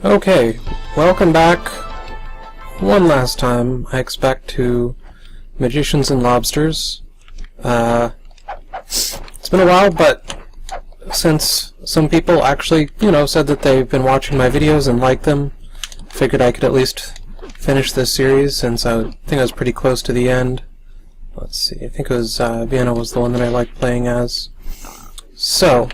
Okay, welcome back one last time, I expect, to Magicians and Lobsters. It's been a while, but since some people actually, said that they've been watching my videos and liked them, I figured I could at least finish this series, since I think I was pretty close to the end. Let's see, I think it was, Vienna was the one that I liked playing as. So,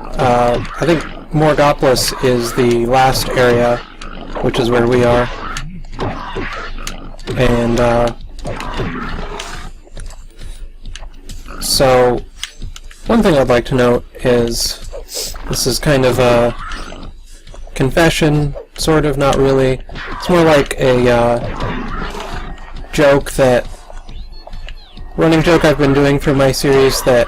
I think Morgopolis is the last area, which is where we are. And, so, one thing I'd like to note is, this is kind of a confession, sort of, not really. It's more like a, running joke I've been doing for my series that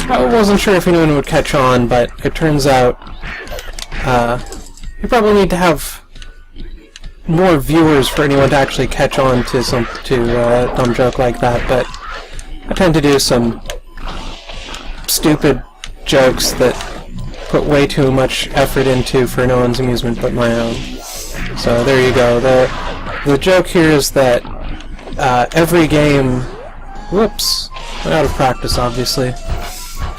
I wasn't sure if anyone would catch on, but it turns out you probably need to have more viewers for anyone to actually catch on to a dumb joke like that. But I tend to do some stupid jokes that put way too much effort into for no one's amusement but my own. So there you go. The joke here is that every game... Whoops! I'm out of practice, obviously.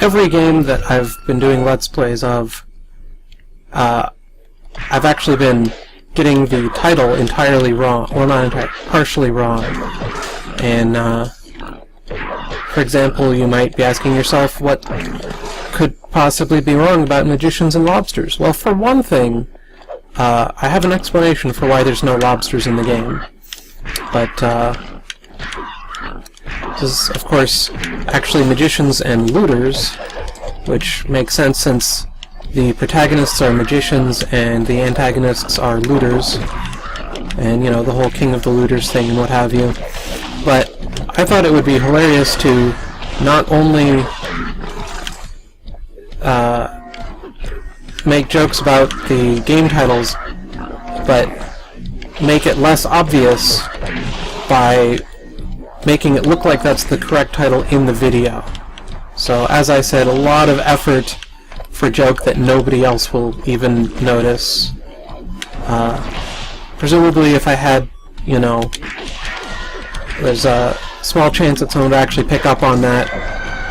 Every game that I've been doing Let's Plays of, I've actually been getting the title entirely wrong. Well, not entirely, partially wrong. And, for example, you might be asking yourself, what could possibly be wrong about Magicians and Lobsters? Well, for one thing, I have an explanation for why there's no lobsters in the game. But, this is, of course, actually Magicians and Looters, which makes sense since the protagonists are magicians and the antagonists are looters, and, the whole King of the Looters thing and what have you. But I thought it would be hilarious to not only make jokes about the game titles, but make it less obvious by making it look like that's the correct title in the video. So, as I said, a lot of effort for a joke that nobody else will even notice. Presumably if I had, there's a small chance that someone would actually pick up on that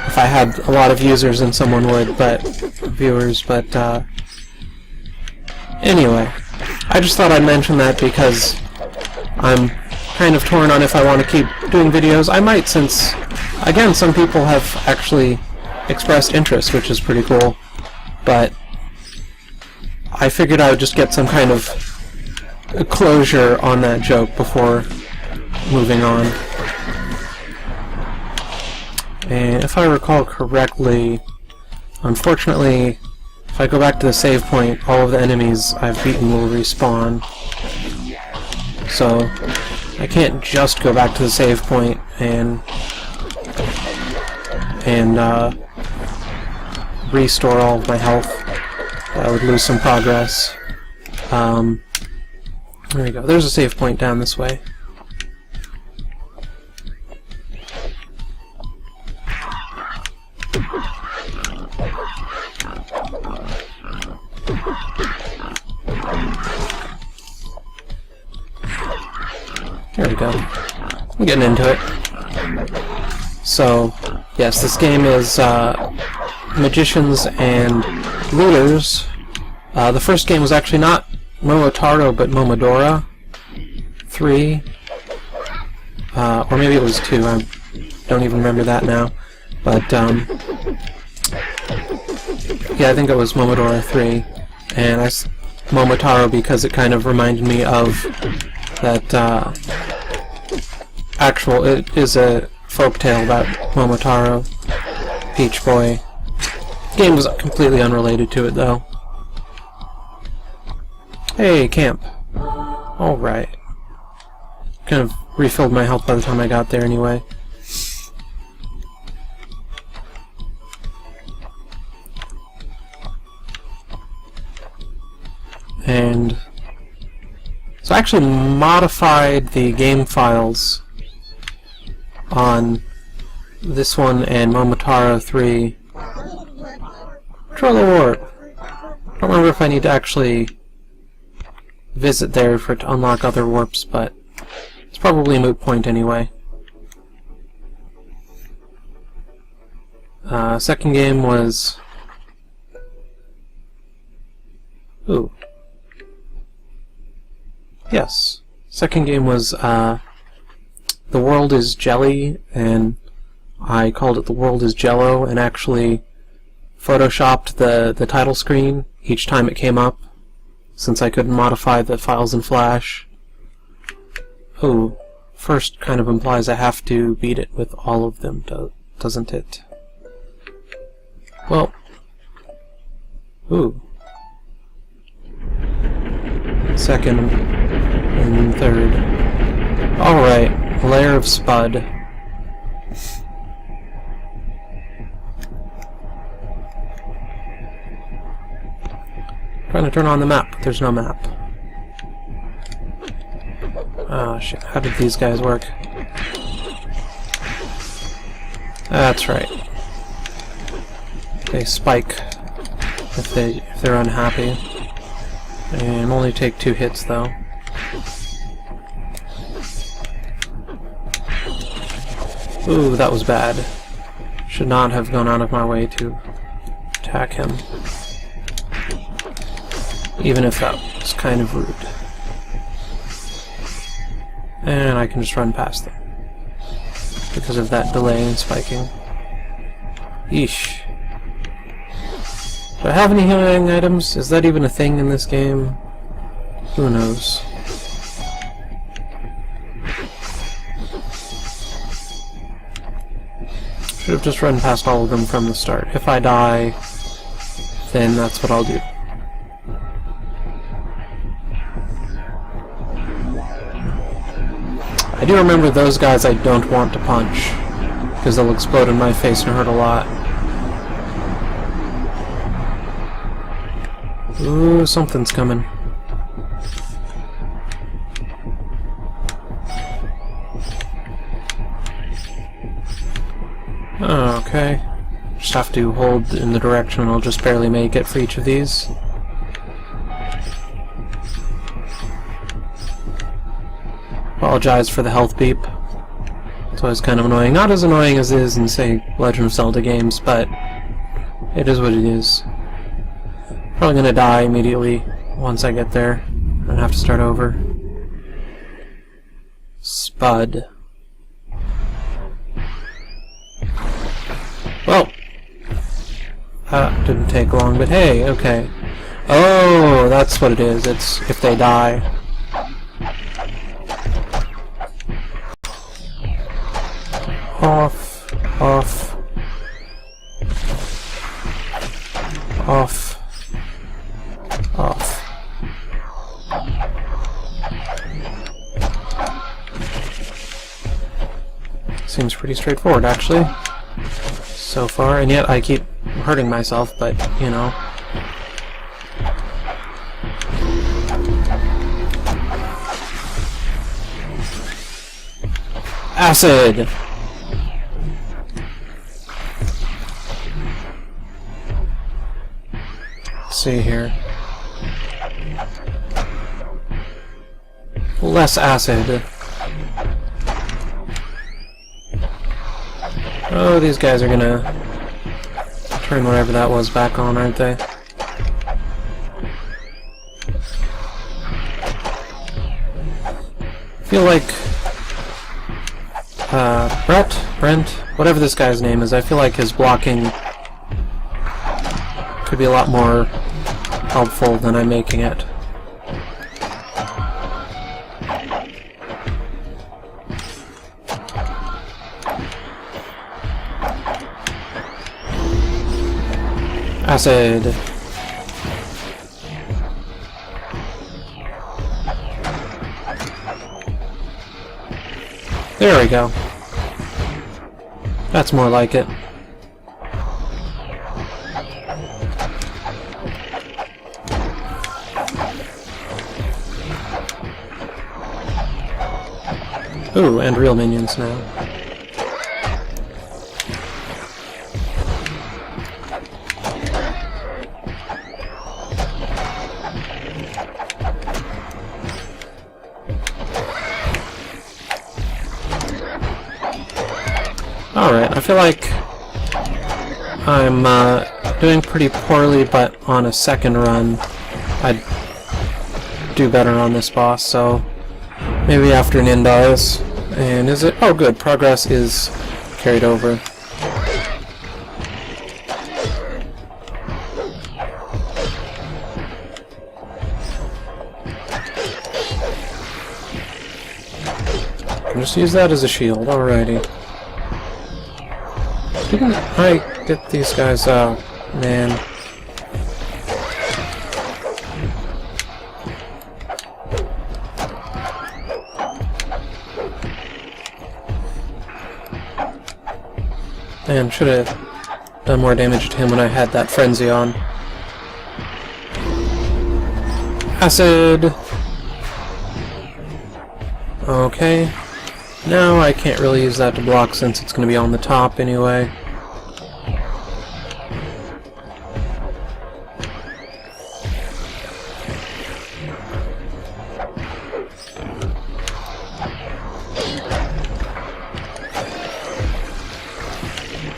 if I had a lot of users and someone would, viewers, but anyway. I just thought I'd mention that because I'm kind of torn on if I want to keep doing videos. I might, since, again, some people have actually expressed interest, which is pretty cool, but I figured I would just get some kind of closure on that joke before moving on. And if I recall correctly, unfortunately, if I go back to the save point, all of the enemies I've beaten will respawn. So I can't just go back to the save point and restore all of my health. I would lose some progress. There we go. There's a save point down this way. There we go. I'm getting into it. So, yes, this game is Magicians and Looters. The first game was actually not Momotaro, but Momodora 3. Or maybe it was 2, I don't even remember that now. But, yeah, I think it was Momodora 3. And Momotaro because it kind of reminded me of that, it is a folktale about Momotaro, Peach Boy. The game was completely unrelated to it, though. Hey, camp. Alright. Kind of refilled my health by the time I got there anyway. And so I actually modified the game files on this one and Momotaro 3. Control the warp. I don't remember if I need to actually visit there to unlock other warps, but it's probably a moot point anyway. Second game was... Ooh. Yes. Second game was, The World is Jelly, and I called it The World is Jello, and actually photoshopped the title screen each time it came up, since I couldn't modify the files in Flash. Oh, first kind of implies I have to beat it with all of them, doesn't it? Well, ooh. Second and third. Alright, Lair of Spud. Trying to turn on the map, but there's no map. Oh shit, how did these guys work? That's right. They spike if they're unhappy. And only take 2 hits though. Ooh, that was bad. Should not have gone out of my way to attack him. Even if that was kind of rude. And I can just run past them because of that delay in spiking. Yeesh. Do I have any healing items? Is that even a thing in this game? Who knows? Should have just run past all of them from the start. If I die, then that's what I'll do. I do remember those guys I don't want to punch, because they'll explode in my face and hurt a lot. Ooh, something's coming. Oh, okay. Just have to hold in the direction I'll just barely make it for each of these. Apologize for the health beep. It's always kind of annoying. Not as annoying as it is in, say, Legend of Zelda games, but it is what it is. Probably gonna die immediately once I get there. I'm gonna have to start over. Spud. Well, that didn't take long, but hey, okay. Oh, that's what it is. It's if they die. Off, off, off, off. Seems pretty straightforward, actually, so far, and yet I keep hurting myself, but, you know. Acid! Let's see here. Less acid. Oh, these guys are gonna turn whatever that was back on, aren't they? I feel like Brent, whatever this guy's name is, I feel like his blocking could be a lot more helpful than I'm making it. Acid. There we go. That's more like it. Ooh, and real minions now. Alright, I feel like I'm doing pretty poorly, but on a second run I'd do better on this boss, so maybe after Nindar's. And is it? Oh good, progress is carried over. Just use that as a shield, alrighty. Didn't I get these guys out? Man. Man, should have done more damage to him when I had that frenzy on. Acid! Okay. Now I can't really use that to block since it's going to be on the top anyway.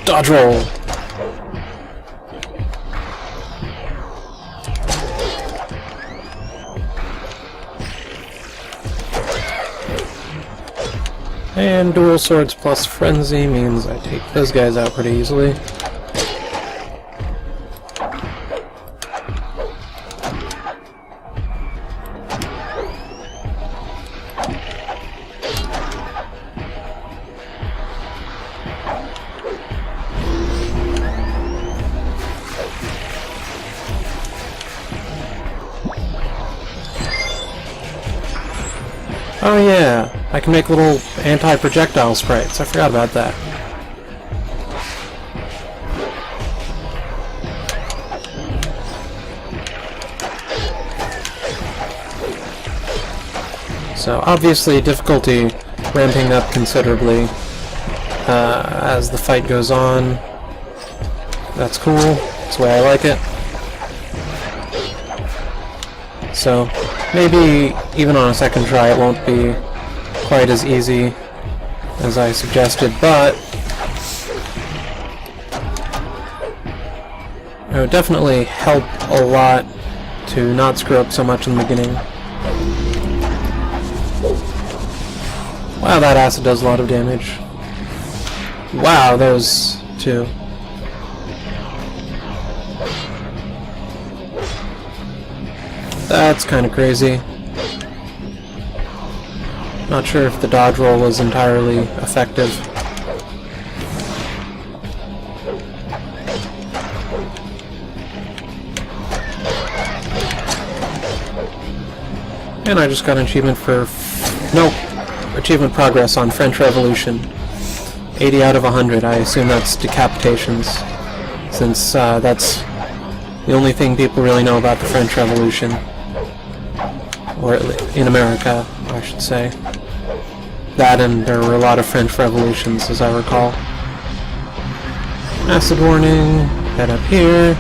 Dodge roll! And dual swords plus frenzy means I take those guys out pretty easily. Oh yeah, I can make little anti-projectile sprites. I forgot about that. So obviously difficulty ramping up considerably as the fight goes on. That's cool. That's the way I like it. So maybe even on a second try it won't be quite as easy as I suggested, but it would definitely help a lot to not screw up so much in the beginning. Wow, that acid does a lot of damage. Wow, those two. That's kind of crazy. Not sure if the dodge roll was entirely effective. And I just got an achievement for... Nope. Achievement progress on French Revolution. 80 out of 100. I assume that's decapitations, since that's the only thing people really know about the French Revolution. Or in America, I should say. That, and there were a lot of French revolutions, as I recall. Acid warning, head up here.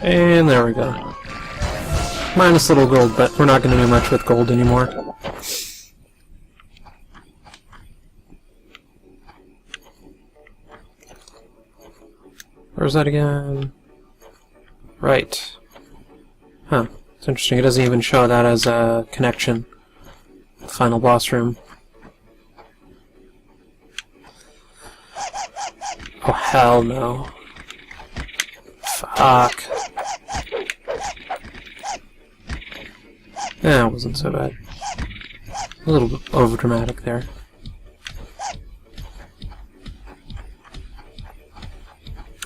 And there we go. Minus little gold, but we're not going to do much with gold anymore. Where's that again? Right. Huh. It's interesting. It doesn't even show that as a connection. The final boss room. Oh, hell no. Fuck. Yeah, it wasn't so bad. A little bit overdramatic there.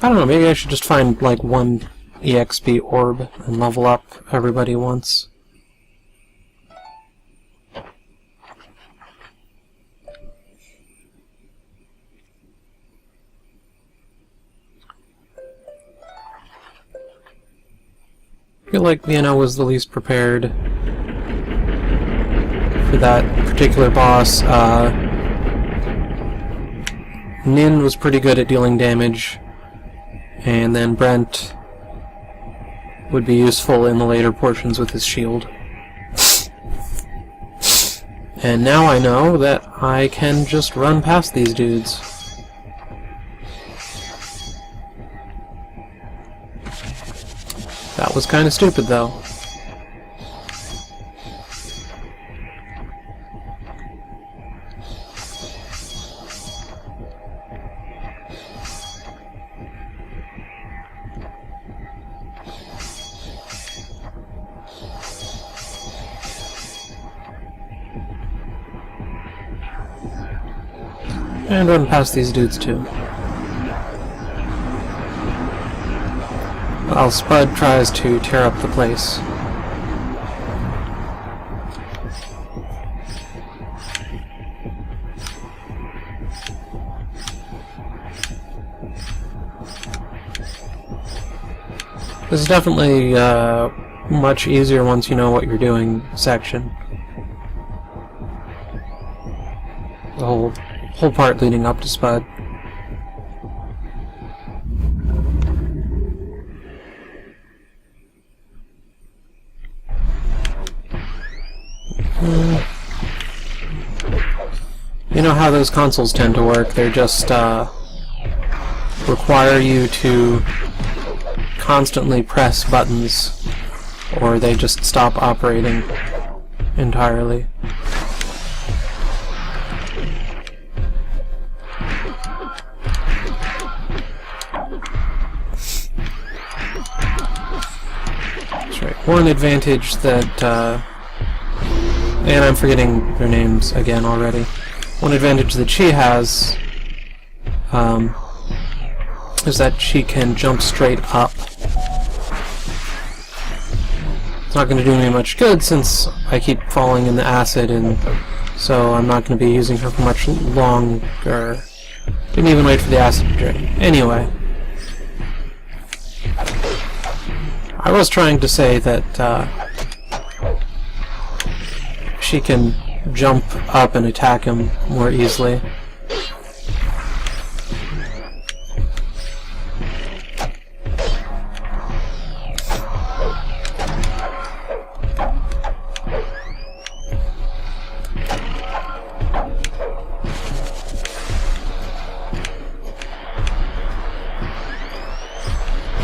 I don't know, maybe I should just find like one EXP orb and level up everybody once. I feel like Vienna was the least prepared for to that particular boss. Nin was pretty good at dealing damage, and then Brent would be useful in the later portions with his shield. And now I know that I can just run past these dudes. That was kind of stupid, though. And run past these dudes too. While Spud tries to tear up the place. This is definitely much easier once you know what you're doing section. The whole part leading up to Spud. You know how those consoles tend to work. They're just require you to constantly press buttons, or they just stop operating entirely. That's right. One advantage that, and I'm forgetting their names again already. One advantage that she has is that she can jump straight up. It's not going to do me much good since I keep falling in the acid, and so I'm not going to be using her for much longer. Didn't even wait for the acid to drain. Anyway, I was trying to say that she can jump up and attack him more easily.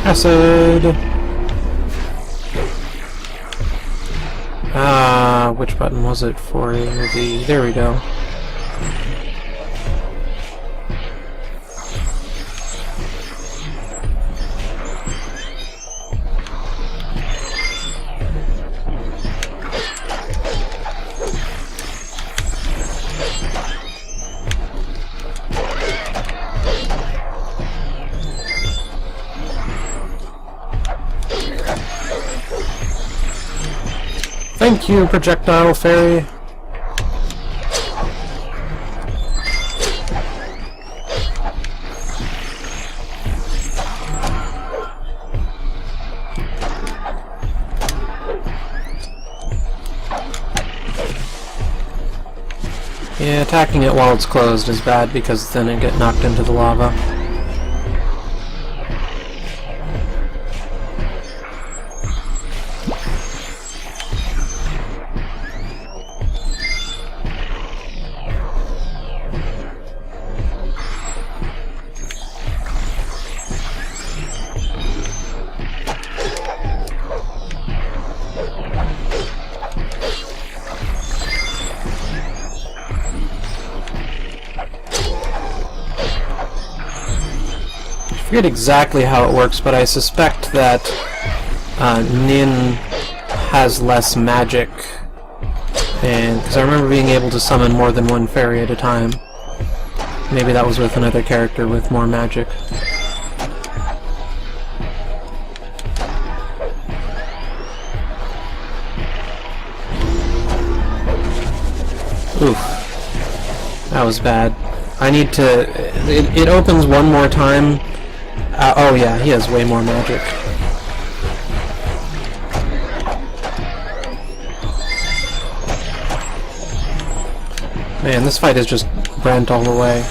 Acid! Which button was it for the... There we go. Thank you, projectile fairy. Yeah, attacking it while it's closed is bad because then it gets knocked into the lava. I forget exactly how it works, but I suspect that Nin has less magic, and because I remember being able to summon more than one fairy at a time. Maybe that was with another character with more magic. Oof. That was bad. I need to... It opens one more time. Oh yeah, he has way more magic. Man, this fight is just Brent all the way.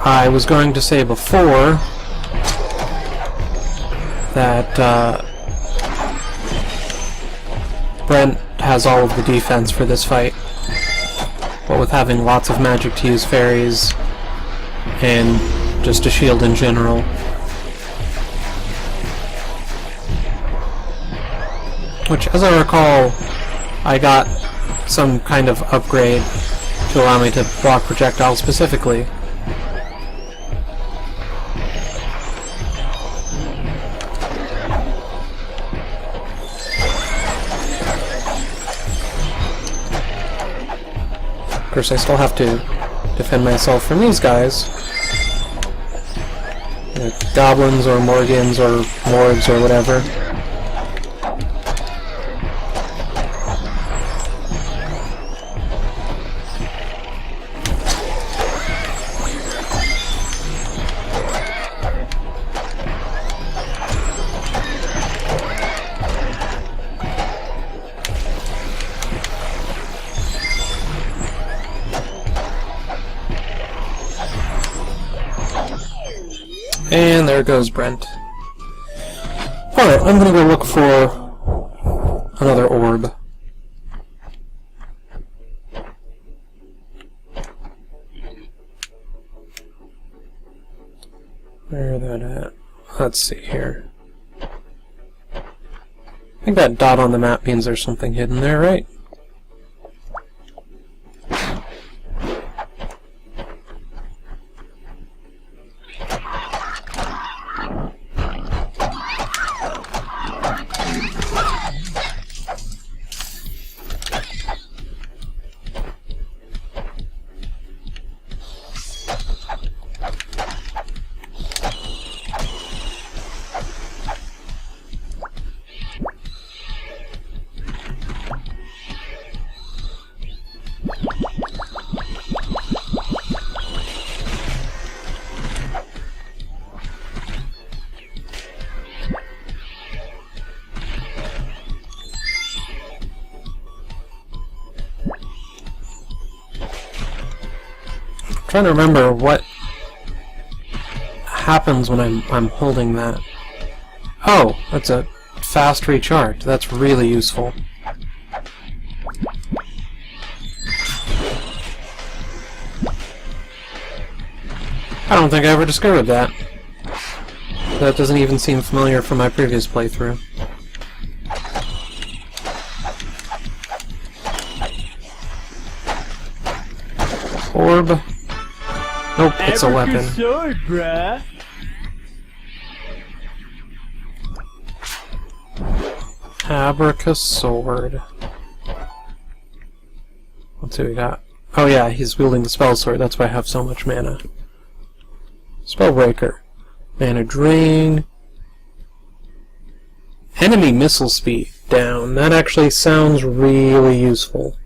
I was going to say before that Brent has all of the defense for this fight, but with having lots of magic to use fairies and just a shield in general. Which, as I recall, I got some kind of upgrade to allow me to block projectiles specifically. Of course, I still have to defend myself from these guys. Goblins or Morgans or Morgs or whatever. And there goes Brent. Alright, I'm gonna go look for another orb. Where that at? Let's see here. I think that dot on the map means there's something hidden there, right? Trying to remember what happens when I'm holding that. Oh, that's a fast recharge. That's really useful. I don't think I ever discovered that. That doesn't even seem familiar from my previous playthrough. Orb. Nope, it's a weapon. Sword, bruh. Abraca sword. Let's see what we got. Oh yeah, he's wielding the spell sword. That's why I have so much mana. Spellbreaker. Mana drain. Enemy missile speed down. That actually sounds really useful.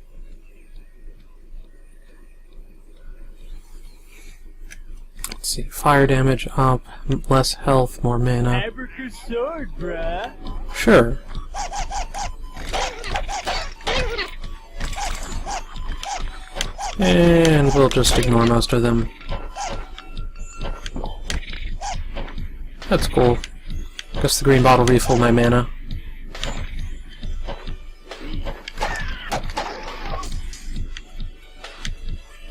Let's see, fire damage up, less health, more mana. Abraca sword, bruh. Sure. And we'll just ignore most of them. That's cool. Guess the green bottle refilled my mana.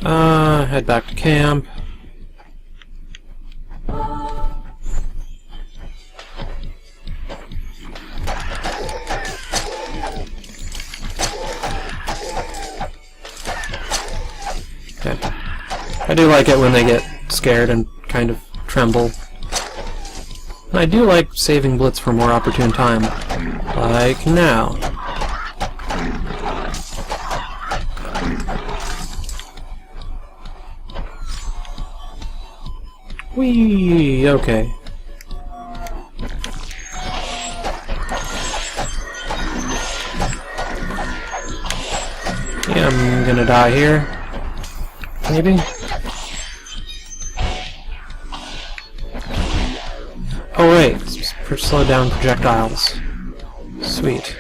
Head back to camp. Okay. I do like it when they get scared and kind of tremble. And I do like saving Blitz for more opportune time. Like now. Whee! Okay. Yeah, I'm gonna die here. Maybe? slow down projectiles. Sweet.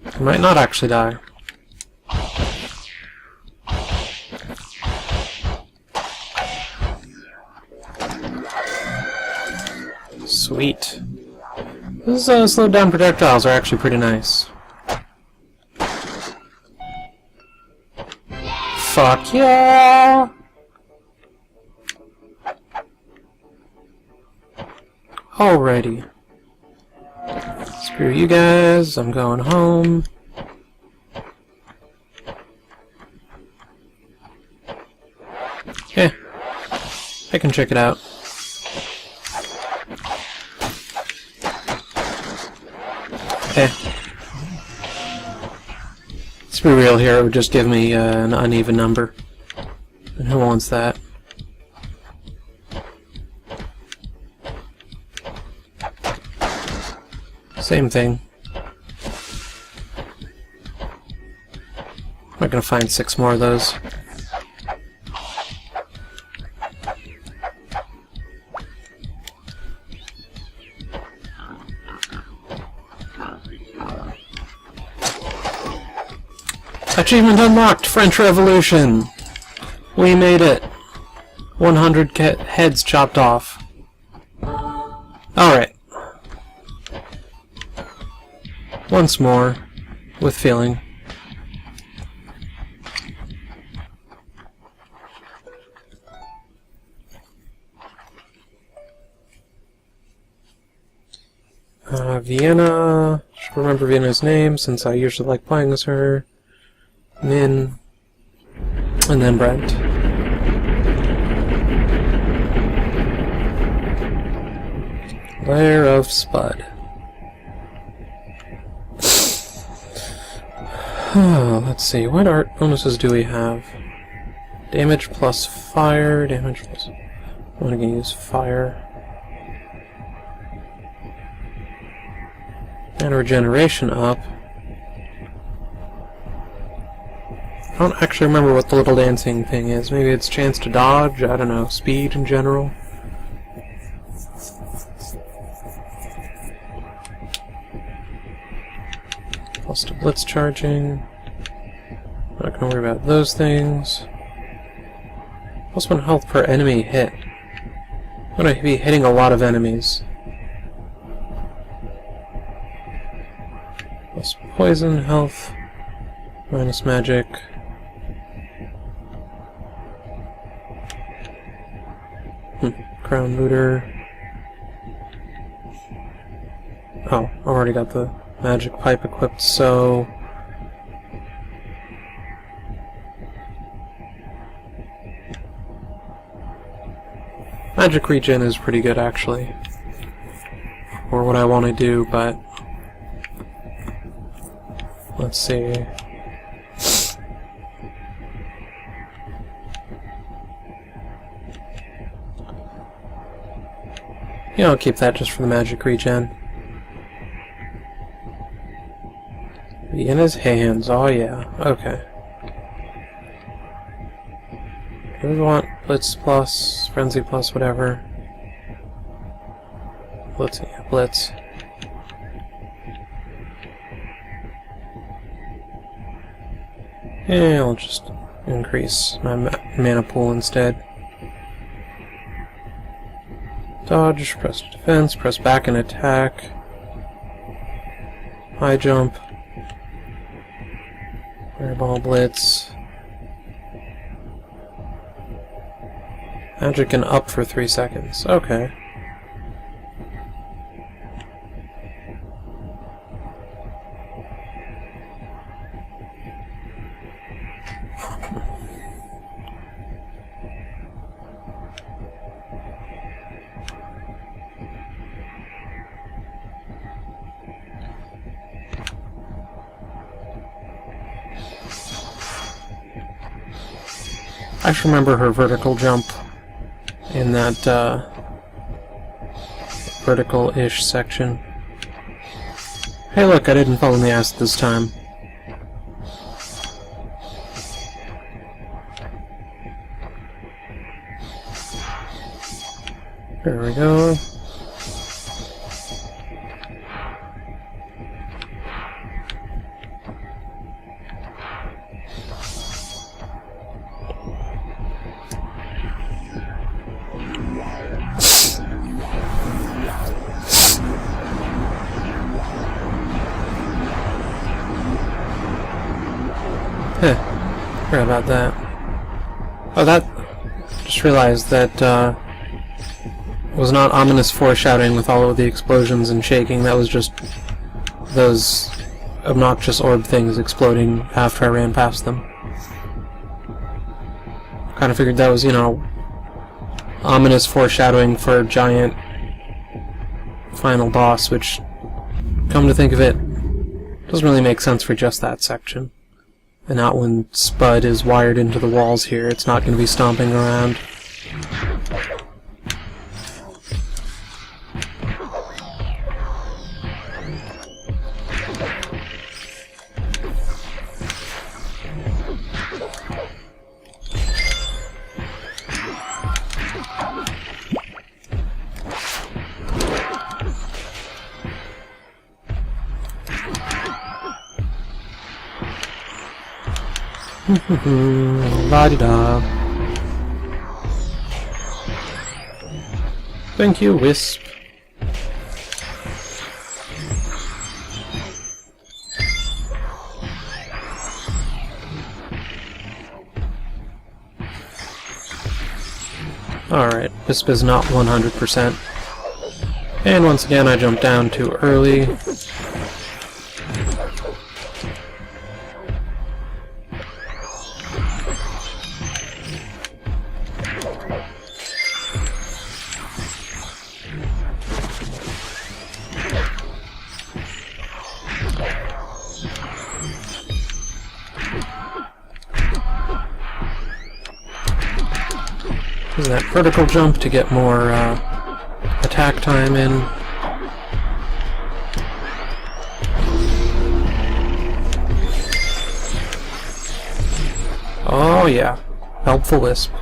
I might not actually die. Sweet. These slowed down projectiles are actually pretty nice. Fuck yeah! Alrighty. Screw you guys, I'm going home. Yeah, I can check it out. Eh. Let's be real here, it would just give me an uneven number. And who wants that? Same thing. I'm not gonna find 6 more of those. Achievement unlocked! French Revolution! We made it! 100 heads chopped off. Alright. Once more, with feeling. Vienna. Should remember Vienna's name since I usually like playing as her. Min. And then Brent. Layer of Spud. Let's see, what art bonuses do we have? Damage plus fire, damage plus... I'm going to use fire. And regeneration up. I don't actually remember what the little dancing thing is. Maybe it's chance to dodge, I don't know, speed in general. Plus to blitz charging. Not gonna worry about those things. Plus 1 health per enemy hit. I'm gonna be hitting a lot of enemies. Plus poison health. Minus magic. Crown looter. Oh, I already got the magic pipe equipped, so... Magic regen is pretty good, actually. For what I want to do, but... Let's see... Yeah, I'll keep that just for the magic regen. Be in his hands, oh yeah, okay. Do we want Blitz plus, Frenzy plus, whatever? Blitz, yeah, Blitz. Yeah, I'll just increase my mana pool instead. Dodge, press defense, press back and attack. High jump. Fireball blitz. Magic and up for 3 seconds. Okay. I just remember her vertical jump in that vertical-ish section. Hey look, I didn't fall in the acid this time. There we go. Forgot about that. Oh, that... Just realized that, was not ominous foreshadowing with all of the explosions and shaking. That was just those obnoxious orb things exploding after I ran past them. Kind of figured that was, you know, ominous foreshadowing for a giant final boss, which, come to think of it, doesn't really make sense for just that section. And not when Spud is wired into the walls here. It's not going to be stomping around. La-di-da. Thank you, Wisp. Alright, Wisp is not 100%. And once again I jumped down too early. Using that vertical jump to get more attack time in. Oh yeah, helpful Wisp.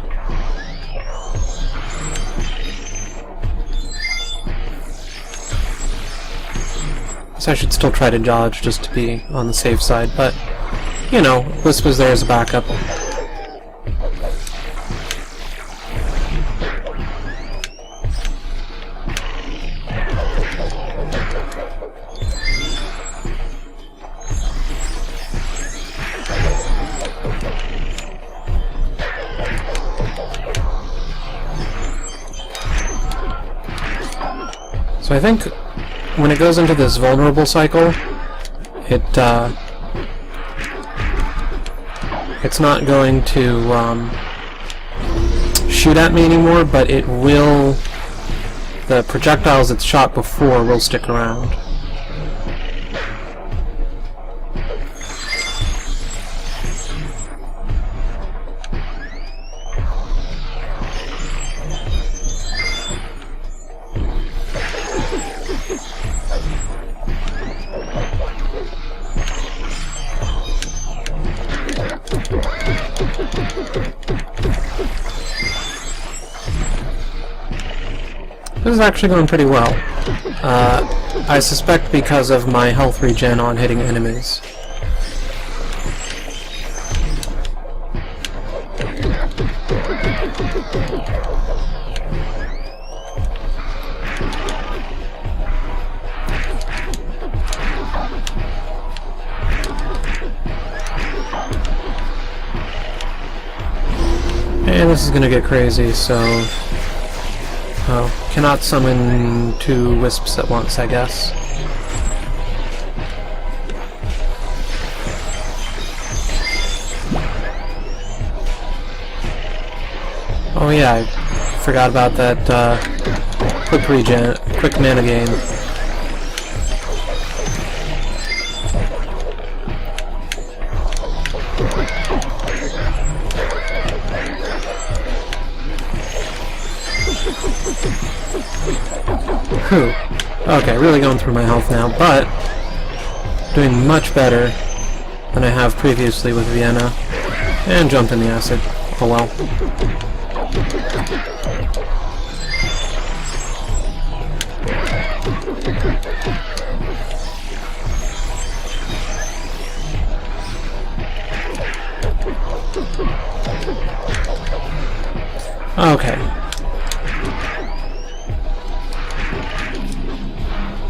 So I should still try to dodge just to be on the safe side, but you know, Wisp was there as a backup. So I think when it goes into this vulnerable cycle, it's not going to shoot at me anymore, but it will, the projectiles it's shot before will stick around. This is actually going pretty well. I suspect because of my health regen on hitting enemies. And this is gonna get crazy, so... Oh, cannot summon 2 Wisps at once, I guess. Oh yeah, I forgot about that quick mana gain. Whew. Okay, really going through my health now, but doing much better than I have previously with Vienna. And jumped in the acid. Oh well. Okay.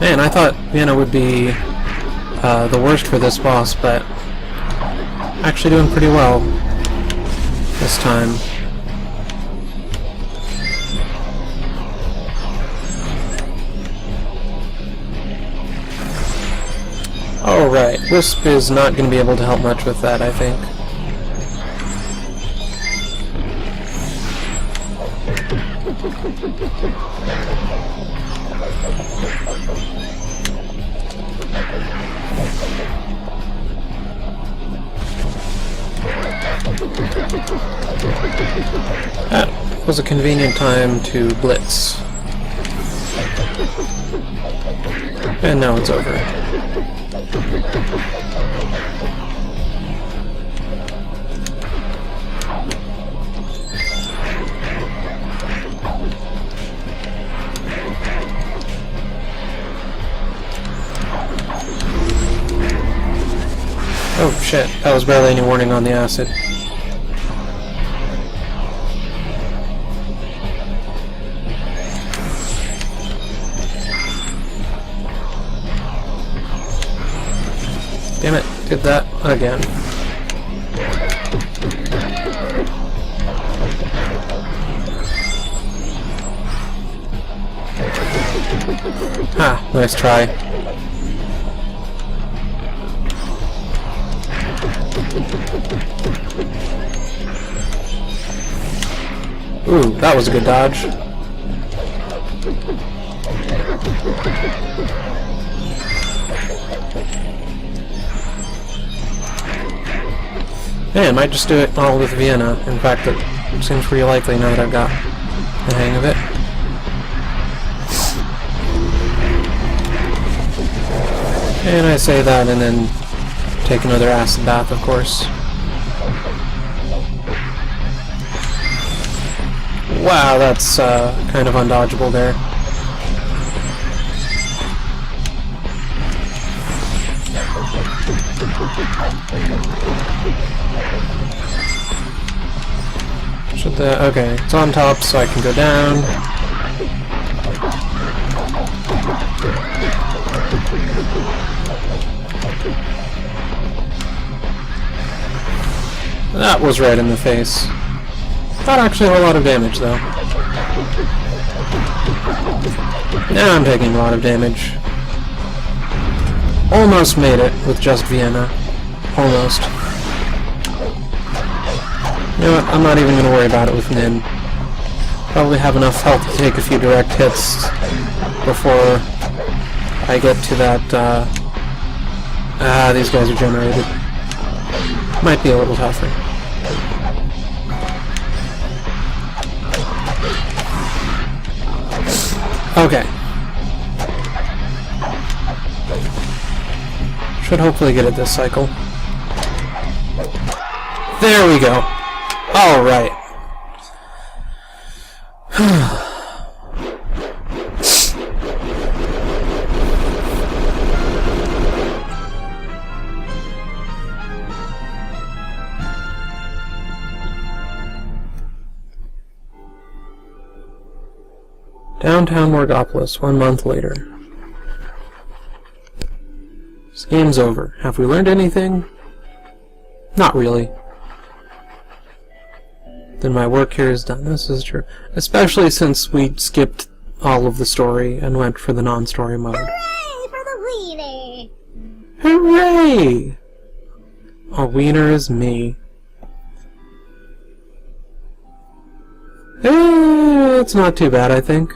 Man, I thought Vienna would be the worst for this boss, but actually doing pretty well this time. Oh right, Wisp is not going to be able to help much with that, I think. That was a convenient time to blitz. And now it's over. Oh shit, that was barely any warning on the acid. Damn it, did that again. Ha, nice try. Ooh, that was a good dodge. Man, might just do it all with Vienna. In fact, it seems pretty likely now that I've got the hang of it. And I say that and then take another acid bath, of course. Wow, that's kind of undodgeable there. Okay, it's on top, so I can go down. That was right in the face. Not actually a whole lot of damage, though. Now I'm taking a lot of damage. Almost made it with just Vienna. Almost. You know what, I'm not even going to worry about it with Nin. Probably have enough health to take a few direct hits before I get to that, these guys are generated. Might be a little tougher. Okay. Should hopefully get it this cycle. There we go. Alright. Downtown Morgopolis, 1 month later. This game's over. Have we learned anything? Not really. Then my work here is done. This is true. Especially since we skipped all of the story and went for the non-story mode. Hooray for the wiener! Hooray! A wiener is me. It's not too bad, I think.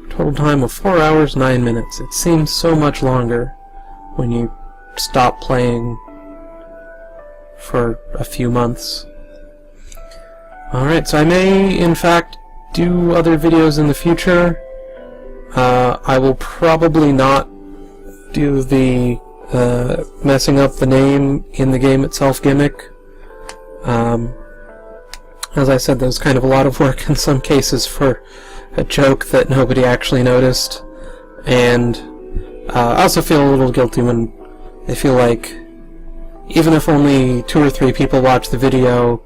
Total time of 4 hours, 9 minutes. It seems so much longer when you stop playing for a few months. Alright, so I may, in fact, do other videos in the future. I will probably not do the messing up the name in the game itself gimmick. As I said, there's kind of a lot of work in some cases for a joke that nobody actually noticed, and I also feel a little guilty when I feel like even if only 2 or 3 people watch the video,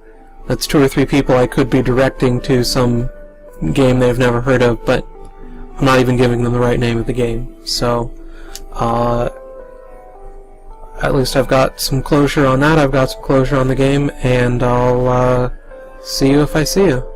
that's 2 or 3 people I could be directing to some game they've never heard of, but I'm not even giving them the right name of the game. So, at least I've got some closure on that, I've got some closure on the game, and I'll see you if I see you.